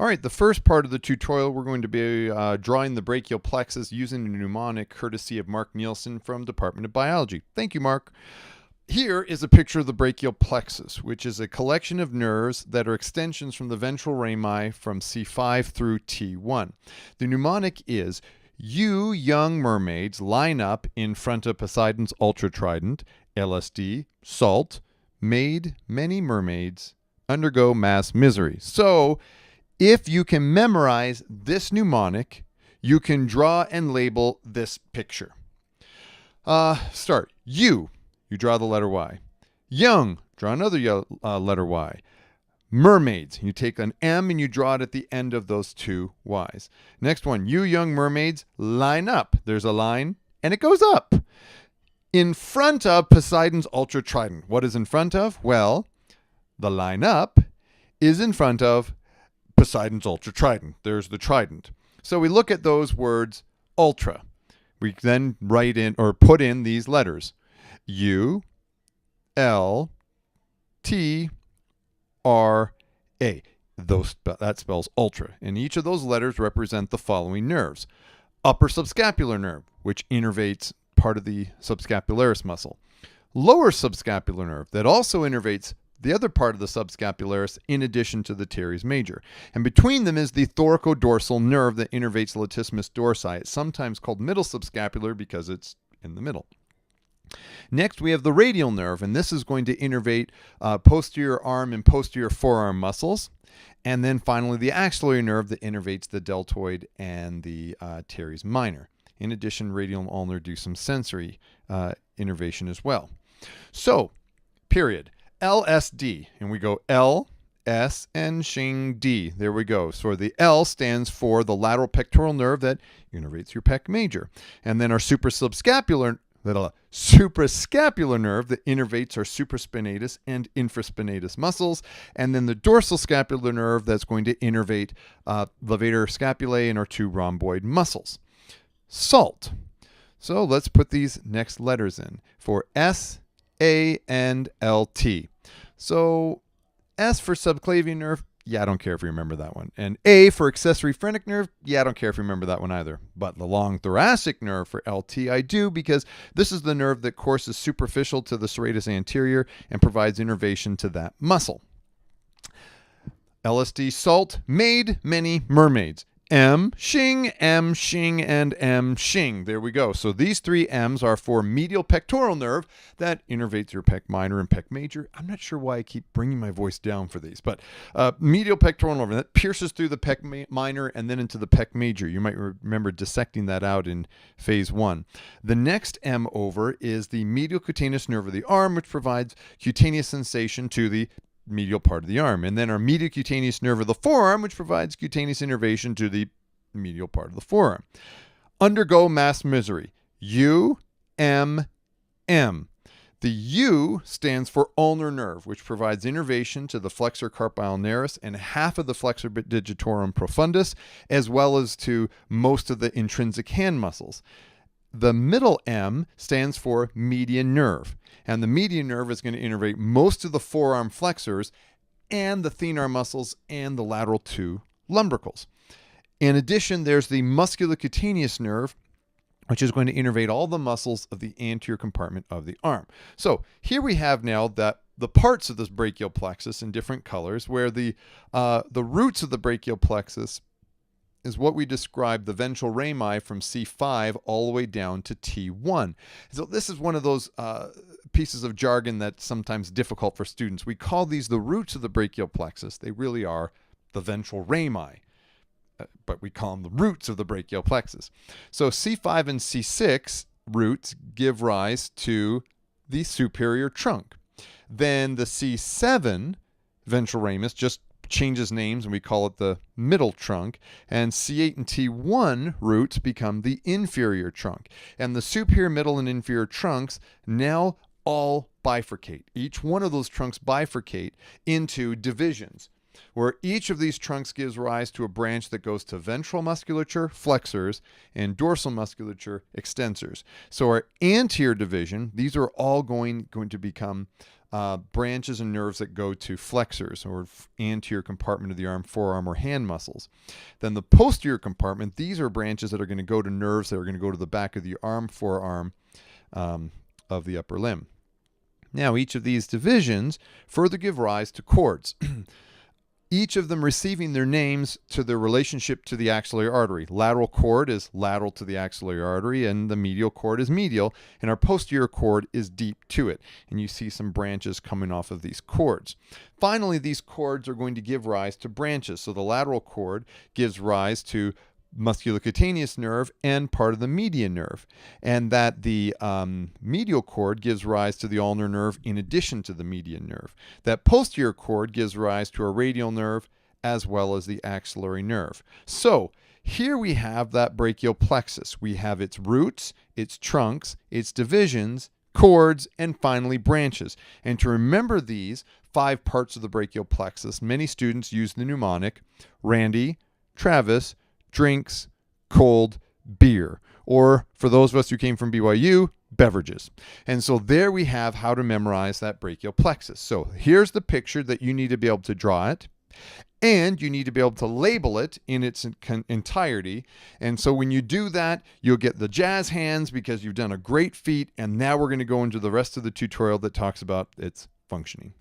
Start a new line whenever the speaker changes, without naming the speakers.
All right, the first part of the tutorial, we're going to be drawing the brachial plexus using a mnemonic courtesy of Mark Nielsen from Department of Biology. Thank you, Mark. Here is a picture of the brachial plexus, which is a collection of nerves that are extensions from the ventral rami from C5 through T1. The mnemonic is, you young mermaids line up in front of Poseidon's ultratrident, LSD, salt, made many mermaids undergo mass misery. So, if you can memorize this mnemonic, you can draw and label this picture. Start. You draw the letter Y. Young, draw another letter Y. Mermaids, you take an M and you draw it at the end of those two Y's. Next one, you young mermaids line up. There's a line and it goes up. In front of Poseidon's ultratrident. What is in front of? Well, the line up is in front of Poseidon's ultratrident. There's the trident. So we look at those words ultra. We then write in or put in these letters. U, L, T, R, A. That spells ultra. And each of those letters represent the following nerves. Upper subscapular nerve, which innervates part of the subscapularis muscle. Lower subscapular nerve, that also innervates the other part of the subscapularis in addition to the teres major. And between them is the thoracodorsal nerve that innervates the latissimus dorsi. It's sometimes called middle subscapular because it's in the middle. Next, we have the radial nerve, and this is going to innervate posterior arm and posterior forearm muscles. And then finally, the axillary nerve that innervates the deltoid and the teres minor. In addition, radial and ulnar do some sensory innervation as well. So, period. LSD, and we go L, S, and shing D. There we go. So the L stands for the lateral pectoral nerve that innervates your pec major. And then our suprascapular nerve that innervates our supraspinatus and infraspinatus muscles. And then the dorsal scapular nerve that's going to innervate levator scapulae and our two rhomboid muscles. Salt. So let's put these next letters in for S, A, and LT. So S for subclavian nerve, yeah, I don't care if you remember that one. And A for accessory phrenic nerve, yeah, I don't care if you remember that one either. But the long thoracic nerve for LT, I do, because this is the nerve that courses superficial to the serratus anterior and provides innervation to that muscle. LSD salt made many mermaids. M, shing, and M, shing. There we go. So these three M's are for medial pectoral nerve that innervates your pec minor and pec major. I'm not sure why I keep bringing my voice down for these, but medial pectoral nerve that pierces through the pec minor and then into the pec major. You might remember dissecting that out in phase 1. The next M over is the medial cutaneous nerve of the arm, which provides cutaneous sensation to the medial part of the arm. And then our medial cutaneous nerve of the forearm, which provides cutaneous innervation to the medial part of the forearm. Undergo mass misery. U, M, M. The U stands for ulnar nerve, which provides innervation to the flexor carpi ulnaris and half of the flexor digitorum profundus, as well as to most of the intrinsic hand muscles. The middle M stands for median nerve, and the median nerve is going to innervate most of the forearm flexors and the thenar muscles and the lateral two lumbricals. In addition, there's the musculocutaneous nerve, which is going to innervate all the muscles of the anterior compartment of the arm. So here we have now that the parts of this brachial plexus in different colors, where the roots of the brachial plexus is what we describe the ventral rami from C5 all the way down to T1. So this is one of those pieces of jargon that's sometimes difficult for students. We call these the roots of the brachial plexus. They really are the ventral rami, but we call them the roots of the brachial plexus. So C5 and C6 roots give rise to the superior trunk. Then the C7 ventral ramus just changes names and we call it the middle trunk, and C8 and T1 roots become the inferior trunk, and the superior, middle, and inferior trunks now all bifurcate. Each one of those trunks bifurcate into divisions, where each of these trunks gives rise to a branch that goes to ventral musculature, flexors, and dorsal musculature, extensors. So our anterior division, these are all going to become branches and nerves that go to flexors or anterior compartment of the arm, forearm, or hand muscles. Then the posterior compartment, these are branches that are going to go to nerves that are going to go to the back of the arm, forearm of the upper limb. Now, each of these divisions further give rise to cords. Each of them receiving their names to their relationship to the axillary artery. Lateral cord is lateral to the axillary artery, and the medial cord is medial, and our posterior cord is deep to it. And you see some branches coming off of these cords. Finally, these cords are going to give rise to branches. So the lateral cord gives rise to musculocutaneous nerve and part of the median nerve, and that the medial cord gives rise to the ulnar nerve in addition to the median nerve. That posterior cord gives rise to a radial nerve as well as the axillary nerve. So here we have that brachial plexus. We have its roots, its trunks, its divisions, cords, and finally branches. And to remember these 5 parts of the brachial plexus, many students use the mnemonic Randy, Travis, drinks cold beer, or for those of us who came from BYU, beverages. And so there we have how to memorize that brachial plexus. So here's the picture that you need to be able to draw it, and you need to be able to label it in its entirety. And so when you do that, you'll get the jazz hands because you've done a great feat. And now we're going to go into the rest of the tutorial that talks about its functioning.